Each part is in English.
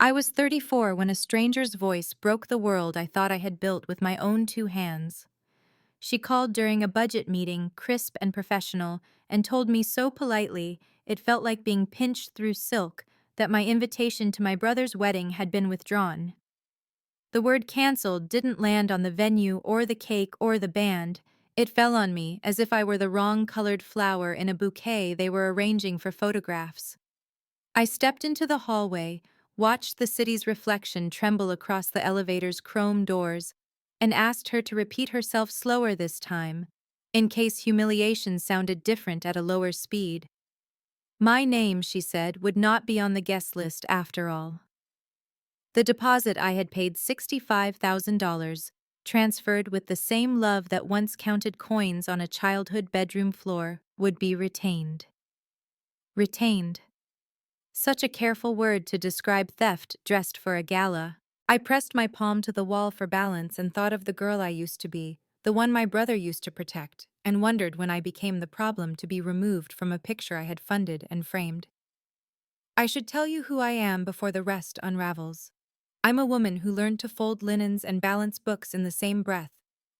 I was 34 when a stranger's voice broke the world I thought I had built with my own two hands. She called during a budget meeting, crisp and professional, and told me so politely it felt like being pinched through silk that my invitation to my brother's wedding had been withdrawn. The word cancelled didn't land on the venue or the cake or the band. It fell on me as if I were the wrong colored flower in a bouquet they were arranging for photographs. I stepped into the hallway, watched the city's reflection tremble across the elevator's chrome doors, and asked her to repeat herself slower this time, in case humiliation sounded different at a lower speed. My name, she said, would not be on the guest list after all. The deposit I had paid $65,000, transferred with the same love that once counted coins on a childhood bedroom floor, would be retained. Retained. Such a careful word to describe theft dressed for a gala. I pressed my palm to the wall for balance and thought of the girl I used to be, the one my brother used to protect, and wondered when I became the problem to be removed from a picture I had funded and framed. I should tell you who I am before the rest unravels. I'm a woman who learned to fold linens and balance books in the same breath,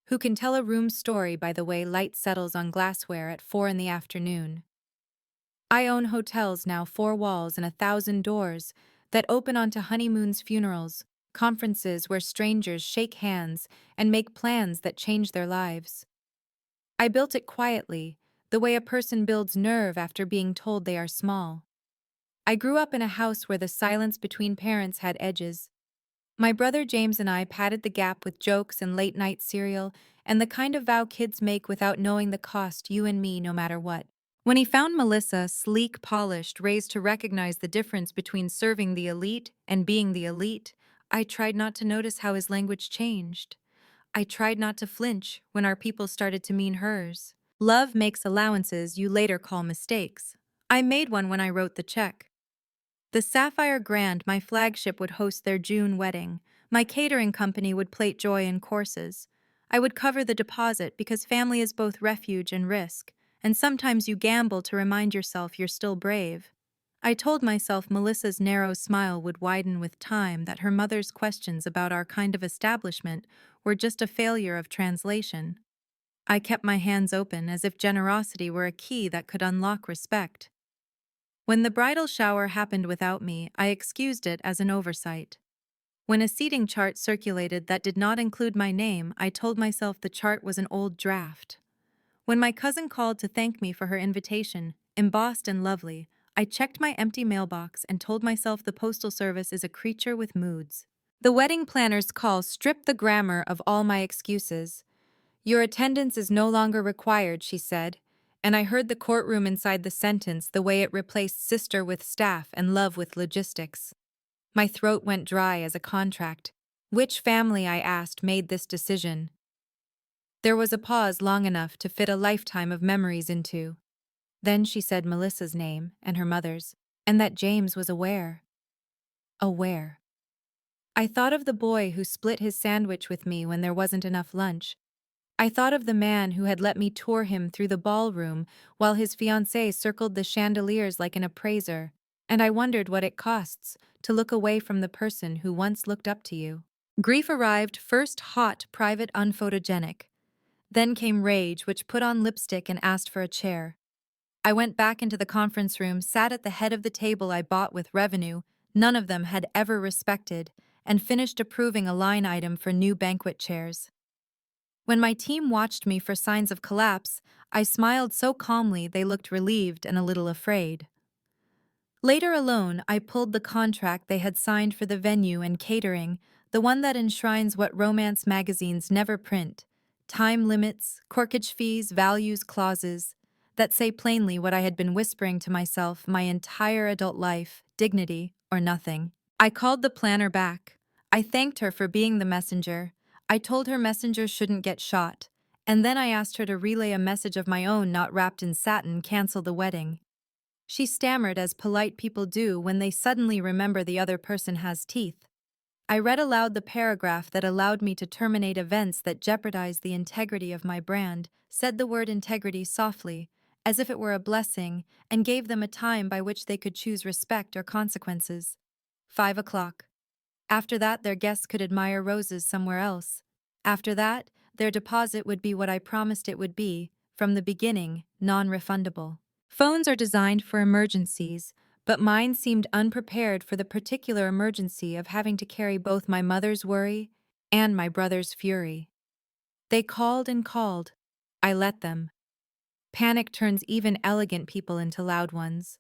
who can tell a room's story by the way light settles on glassware at 4 in the afternoon. I own hotels now 4 walls and 1,000 doors that open onto honeymoons, funerals, conferences where strangers shake hands and make plans that change their lives. I built it quietly, the way a person builds nerve after being told they are small. I grew up in a house where the silence between parents had edges. My brother James and I padded the gap with jokes and late-night cereal, and the kind of vow kids make without knowing the cost, you and me, no matter what. When he found Melissa, sleek, polished, raised to recognize the difference between serving the elite and being the elite, I tried not to notice how his language changed. I tried not to flinch when our people started to mean hers. Love makes allowances you later call mistakes. I made one when I wrote the check. The Sapphire Grand, my flagship, would host their June wedding. My catering company would plate joy in courses. I would cover the deposit because family is both refuge and risk, and sometimes you gamble to remind yourself you're still brave. I told myself Melissa's narrow smile would widen with time, that her mother's questions about our kind of establishment were just a failure of translation. I kept my hands open as if generosity were a key that could unlock respect. When the bridal shower happened without me, I excused it as an oversight. When a seating chart circulated that did not include my name, I told myself the chart was an old draft. When my cousin called to thank me for her invitation, embossed and lovely, I checked my empty mailbox and told myself the postal service is a creature with moods. The wedding planner's call stripped the grammar of all my excuses. Your attendance is no longer required, she said, and I heard the courtroom inside the sentence the way it replaced sister with staff and love with logistics. My throat went dry as a contract. Which family, I asked, made this decision? There was a pause long enough to fit a lifetime of memories into. Then she said Melissa's name and her mother's, and that James was aware. Aware. I thought of the boy who split his sandwich with me when there wasn't enough lunch. I thought of the man who had let me tour him through the ballroom while his fiancée circled the chandeliers like an appraiser, and I wondered what it costs to look away from the person who once looked up to you. Grief arrived first hot, private, unphotogenic. Then came rage, which put on lipstick and asked for a chair. I went back into the conference room, sat at the head of the table I bought with revenue none of them had ever respected, and finished approving a line item for new banquet chairs. When my team watched me for signs of collapse, I smiled so calmly they looked relieved and a little afraid. Later alone, I pulled the contract they had signed for the venue and catering, the one that enshrines what romance magazines never print: time limits, corkage fees, values clauses, that say plainly what I had been whispering to myself my entire adult life: dignity or nothing. I called the planner back. I thanked her for being the messenger. I told her messengers shouldn't get shot, and then I asked her to relay a message of my own not wrapped in satin: cancel the wedding. She stammered, as polite people do when they suddenly remember the other person has teeth. I read aloud the paragraph that allowed me to terminate events that jeopardized the integrity of my brand, said the word integrity softly, as if it were a blessing, and gave them a time by which they could choose respect or consequences. 5 o'clock. After that, their guests could admire roses somewhere else. After that, their deposit would be what I promised it would be, from the beginning, non-refundable. Phones are designed for emergencies, but mine seemed unprepared for the particular emergency of having to carry both my mother's worry and my brother's fury. They called and called. I let them. Panic turns even elegant people into loud ones.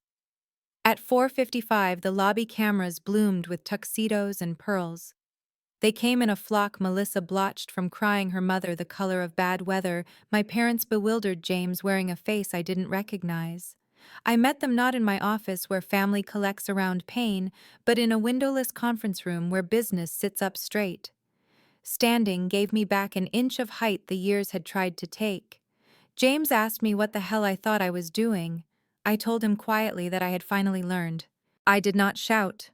At 4:55, the lobby cameras bloomed with tuxedos and pearls. They came in a flock. Melissa blotched from crying, her mother the color of bad weather, my parents bewildered, James wearing a face I didn't recognize. I met them not in my office where family collects around pain, but in a windowless conference room where business sits up straight. Standing gave me back an inch of height the years had tried to take. James asked me what the hell I thought I was doing. I told him quietly that I had finally learned. I did not shout.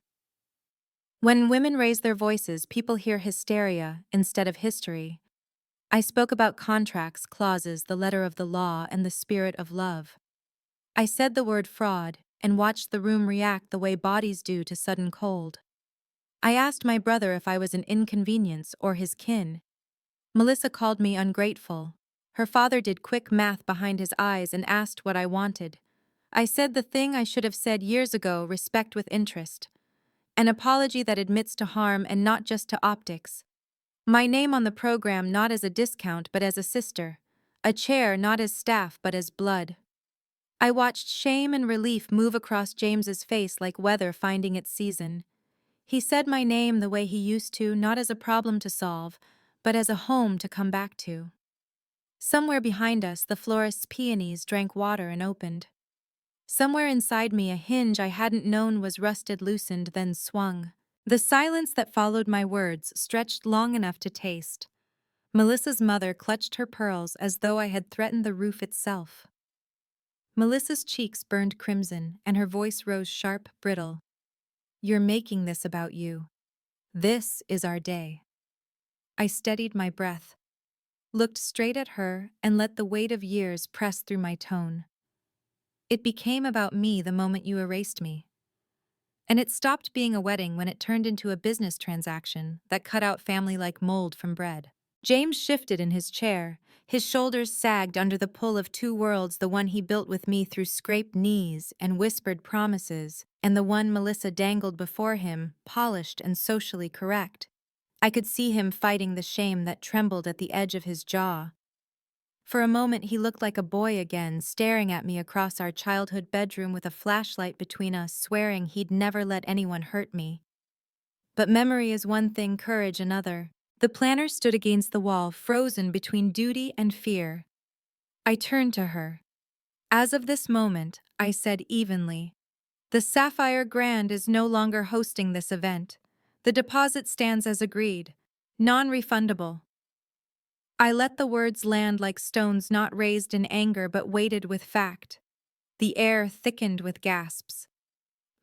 When women raise their voices, people hear hysteria instead of history. I spoke about contracts, clauses, the letter of the law, and the spirit of love. I said the word fraud and watched the room react the way bodies do to sudden cold. I asked my brother if I was an inconvenience or his kin. Melissa called me ungrateful. Her father did quick math behind his eyes and asked what I wanted. I said the thing I should have said years ago: respect with interest. An apology that admits to harm and not just to optics. My name on the program not as a discount but as a sister. A chair not as staff but as blood. I watched shame and relief move across James's face like weather finding its season. He said my name the way he used to, not as a problem to solve, but as a home to come back to. Somewhere behind us, the florist's peonies drank water and opened. Somewhere inside me, a hinge I hadn't known was rusted loosened, then swung. The silence that followed my words stretched long enough to taste. Melissa's mother clutched her pearls as though I had threatened the roof itself. Melissa's cheeks burned crimson, and her voice rose sharp, brittle. "You're making this about you. This is our day." I steadied my breath, looked straight at her, and let the weight of years press through my tone. "It became about me the moment you erased me. And it stopped being a wedding when it turned into a business transaction that cut out family like mold from bread." James shifted in his chair. His shoulders sagged under the pull of two worlds: the one he built with me through scraped knees and whispered promises, and the one Melissa dangled before him, polished and socially correct. I could see him fighting the shame that trembled at the edge of his jaw. For a moment he looked like a boy again, staring at me across our childhood bedroom with a flashlight between us, swearing he'd never let anyone hurt me. But memory is one thing, courage another. The planner stood against the wall, frozen between duty and fear. I turned to her. "As of this moment," I said evenly, "the Sapphire Grand is no longer hosting this event. The deposit stands as agreed. Non-refundable." I let the words land like stones, not raised in anger but weighted with fact. The air thickened with gasps.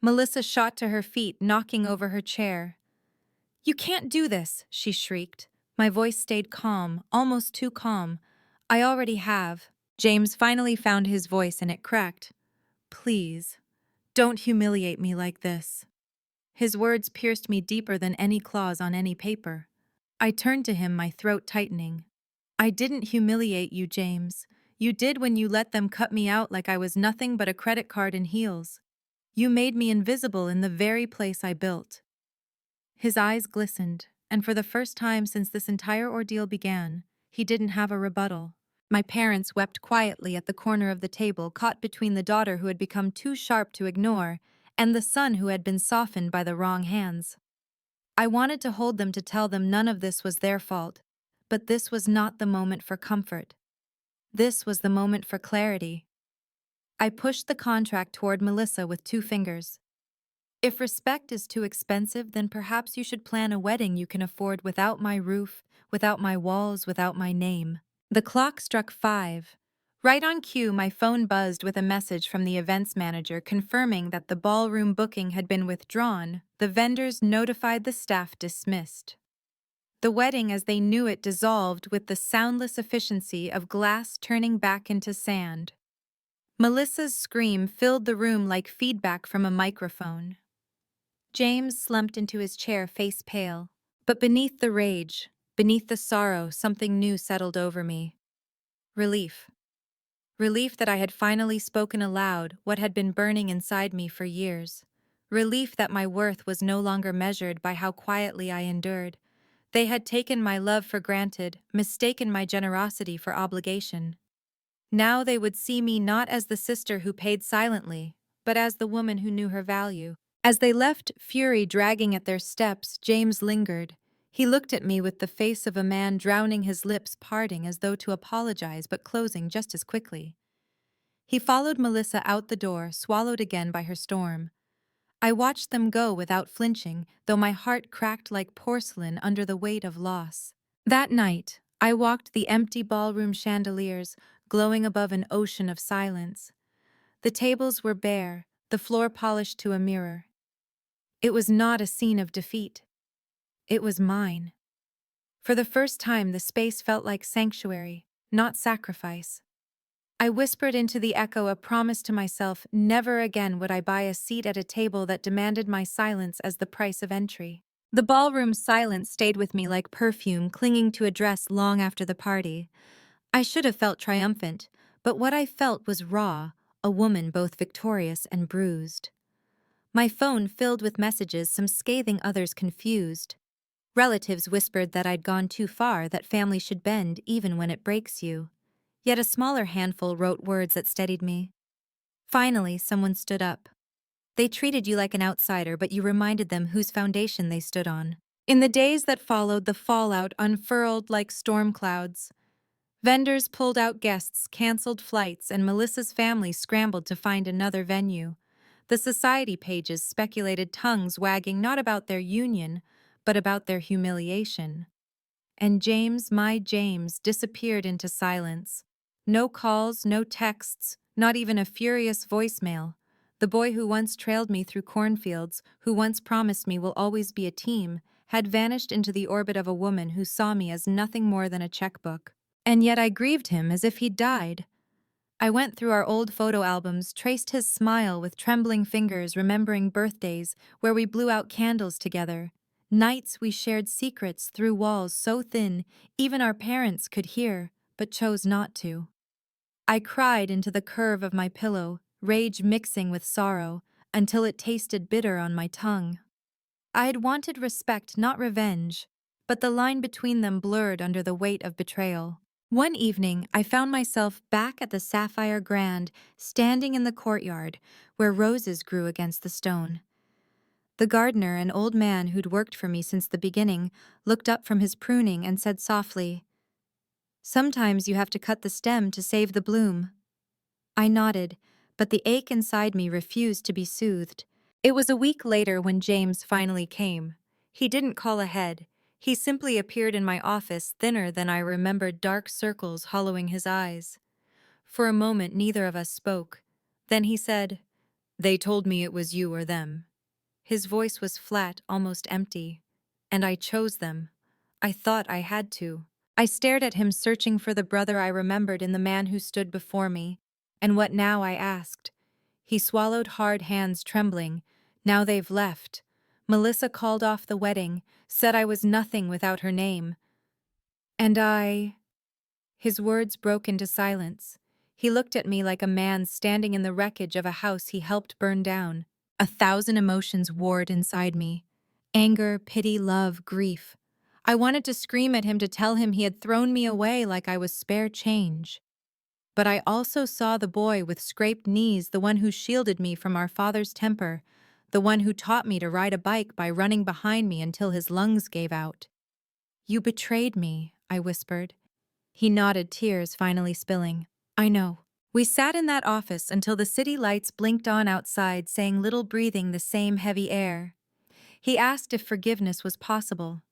Melissa shot to her feet, knocking over her chair. "You can't do this," she shrieked. My voice stayed calm, almost too calm. "I already have." James finally found his voice and it cracked. "Please, don't humiliate me like this." His words pierced me deeper than any clause on any paper. I turned to him, my throat tightening. "I didn't humiliate you, James. You did when you let them cut me out like I was nothing but a credit card in heels. You made me invisible in the very place I built." His eyes glistened, and for the first time since this entire ordeal began, he didn't have a rebuttal. My parents wept quietly at the corner of the table, caught between the daughter who had become too sharp to ignore and the son who had been softened by the wrong hands. I wanted to hold them, to tell them none of this was their fault, but this was not the moment for comfort. This was the moment for clarity. I pushed the contract toward Melissa with two fingers. "If respect is too expensive, then perhaps you should plan a wedding you can afford without my roof, without my walls, without my name." The clock struck 5. Right on cue, my phone buzzed with a message from the events manager confirming that the ballroom booking had been withdrawn. The vendors notified the staff dismissed. The wedding as they knew it dissolved with the soundless efficiency of glass turning back into sand. Melissa's scream filled the room like feedback from a microphone. James slumped into his chair, face pale. But beneath the rage, beneath the sorrow, something new settled over me. Relief. Relief that I had finally spoken aloud what had been burning inside me for years. Relief that my worth was no longer measured by how quietly I endured. They had taken my love for granted, mistaken my generosity for obligation. Now they would see me not as the sister who paid silently, but as the woman who knew her value. As they left, fury dragging at their steps, James lingered. He looked at me with the face of a man drowning, his lips parting as though to apologize but closing just as quickly. He followed Melissa out the door, swallowed again by her storm. I watched them go without flinching, though my heart cracked like porcelain under the weight of loss. That night, I walked the empty ballroom chandeliers, glowing above an ocean of silence. The tables were bare, the floor polished to a mirror. It was not a scene of defeat. It was mine. For the first time, the space felt like sanctuary, not sacrifice. I whispered into the echo a promise to myself: never again would I buy a seat at a table that demanded my silence as the price of entry. The ballroom silence stayed with me like perfume clinging to a dress long after the party. I should have felt triumphant, but what I felt was raw, a woman both victorious and bruised. My phone filled with messages, some scathing, others confused. Relatives whispered that I'd gone too far, that family should bend even when it breaks you. Yet a smaller handful wrote words that steadied me. Finally, someone stood up. They treated you like an outsider, but you reminded them whose foundation they stood on. In the days that followed, the fallout unfurled like storm clouds. Vendors pulled out guests, canceled flights, and Melissa's family scrambled to find another venue. The society pages speculated, tongues wagging not about their union, but about their humiliation. And James, my James, disappeared into silence. No calls, no texts, not even a furious voicemail. The boy who once trailed me through cornfields, who once promised me we'll always be a team, had vanished into the orbit of a woman who saw me as nothing more than a checkbook. And yet I grieved him as if he'd died. I went through our old photo albums, traced his smile with trembling fingers, remembering birthdays where we blew out candles together. Nights we shared secrets through walls so thin even our parents could hear, but chose not to. I cried into the curve of my pillow, rage mixing with sorrow, until it tasted bitter on my tongue. I had wanted respect, not revenge, but the line between them blurred under the weight of betrayal. One evening, I found myself back at the Sapphire Grand, standing in the courtyard, where roses grew against the stone. The gardener, an old man who'd worked for me since the beginning, looked up from his pruning and said softly, "Sometimes you have to cut the stem to save the bloom." I nodded, but the ache inside me refused to be soothed. It was a week later when James finally came. He didn't call ahead. He simply appeared in my office, thinner than I remembered, dark circles hollowing his eyes. For a moment, neither of us spoke. Then he said, "They told me it was you or them." His voice was flat, almost empty. And I chose them. I thought I had to. I stared at him, searching for the brother I remembered in the man who stood before me. And what now, I asked. He swallowed hard, hands trembling. Now they've left. Melissa called off the wedding, said I was nothing without her name. And I... His words broke into silence. He looked at me like a man standing in the wreckage of a house he helped burn down. 1,000 emotions warred inside me. Anger, pity, love, grief. I wanted to scream at him, to tell him he had thrown me away like I was spare change. But I also saw the boy with scraped knees, the one who shielded me from our father's temper, the one who taught me to ride a bike by running behind me until his lungs gave out. "You betrayed me," I whispered. He nodded, tears finally spilling. "I know." We sat in that office until the city lights blinked on outside, saying little, breathing the same heavy air. He asked if forgiveness was possible.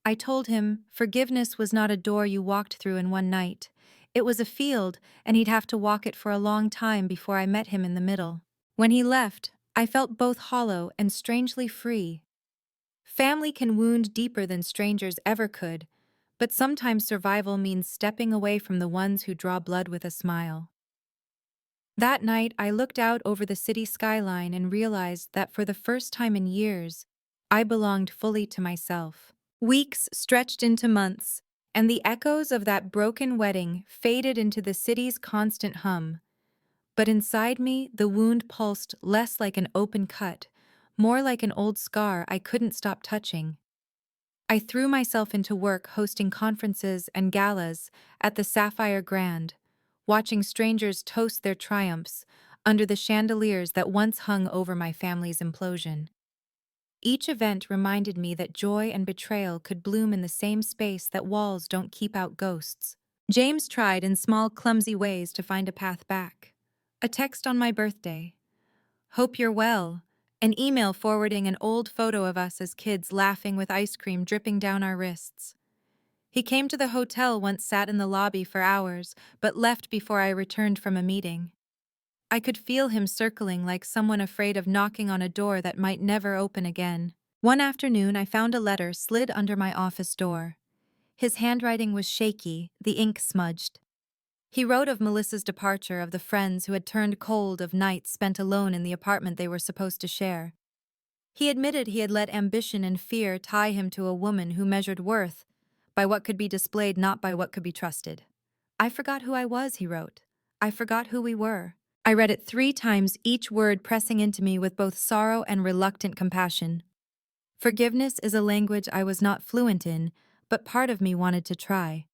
I told him forgiveness was not a door you walked through in one night. It was a field, and he'd have to walk it for a long time before I met him in the middle. When he left, I felt both hollow and strangely free. Family can wound deeper than strangers ever could, but sometimes survival means stepping away from the ones who draw blood with a smile. That night, I looked out over the city skyline and realized that for the first time in years, I belonged fully to myself. Weeks stretched into months, and the echoes of that broken wedding faded into the city's constant hum. But inside me, the wound pulsed less like an open cut, more like an old scar I couldn't stop touching. I threw myself into work hosting conferences and galas at the Sapphire Grand, watching strangers toast their triumphs under the chandeliers that once hung over my family's implosion. Each event reminded me that joy and betrayal could bloom in the same space that walls don't keep out ghosts. James tried in small, clumsy ways to find a path back. A text on my birthday. Hope you're well. An email forwarding an old photo of us as kids laughing with ice cream dripping down our wrists. He came to the hotel once, sat in the lobby for hours, but left before I returned from a meeting. I could feel him circling like someone afraid of knocking on a door that might never open again. One afternoon, I found a letter slid under my office door. His handwriting was shaky, the ink smudged. He wrote of Melissa's departure, of the friends who had turned cold, of nights spent alone in the apartment they were supposed to share. He admitted he had let ambition and fear tie him to a woman who measured worth by what could be displayed, not by what could be trusted. I forgot who I was, he wrote. I forgot who we were. I read it 3 times, each word pressing into me with both sorrow and reluctant compassion. Forgiveness is a language I was not fluent in, but part of me wanted to try.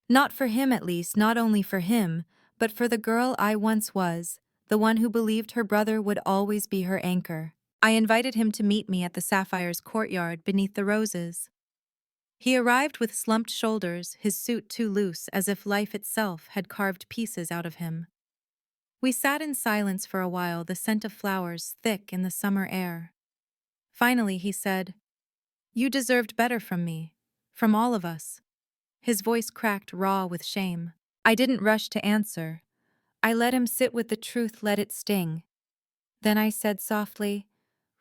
Not for him, at least, not only for him, but for the girl I once was, the one who believed her brother would always be her anchor. I invited him to meet me at the Sapphire's courtyard beneath the roses. He arrived with slumped shoulders, his suit too loose, as if life itself had carved pieces out of him. We sat in silence for a while, the scent of flowers thick in the summer air. Finally, he said, "You deserved better from me, from all of us." His voice cracked raw with shame. I didn't rush to answer. I let him sit with the truth, let it sting. Then I said softly,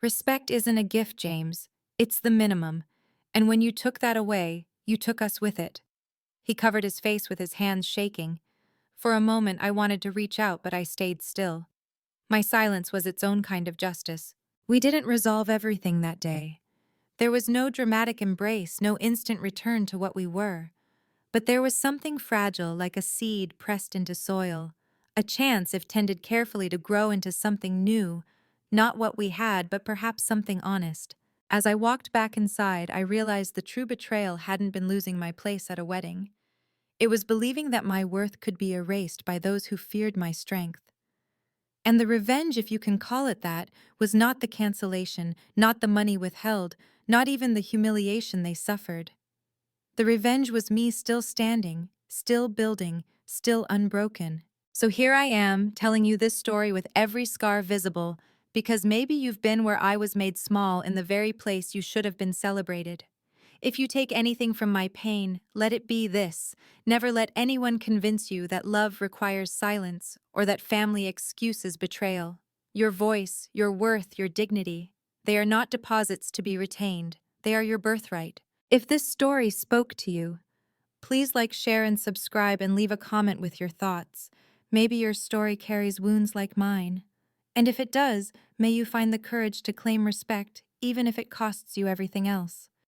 "Respect isn't a gift, James. It's the minimum. And when you took that away, you took us with it." He covered his face with his hands shaking. For a moment I wanted to reach out, but I stayed still. My silence was its own kind of justice. We didn't resolve everything that day. There was no dramatic embrace, no instant return to what we were. But there was something fragile, like a seed pressed into soil, a chance, if tended carefully, to grow into something new, not what we had, but perhaps something honest. As I walked back inside, I realized the true betrayal hadn't been losing my place at a wedding. It was believing that my worth could be erased by those who feared my strength. And the revenge, if you can call it that, was not the cancellation, not the money withheld, not even the humiliation they suffered. The revenge was me still standing, still building, still unbroken. So here I am, telling you this story with every scar visible, because maybe you've been where I was, made small in the very place you should have been celebrated. If you take anything from my pain, let it be this: never let anyone convince you that love requires silence or that family excuses betrayal. Your voice, your worth, your dignity, they are not deposits to be retained. They are your birthright. If this story spoke to you, please like, share, and subscribe, and leave a comment with your thoughts. Maybe your story carries wounds like mine. And if it does, may you find the courage to claim respect, even if it costs you everything else.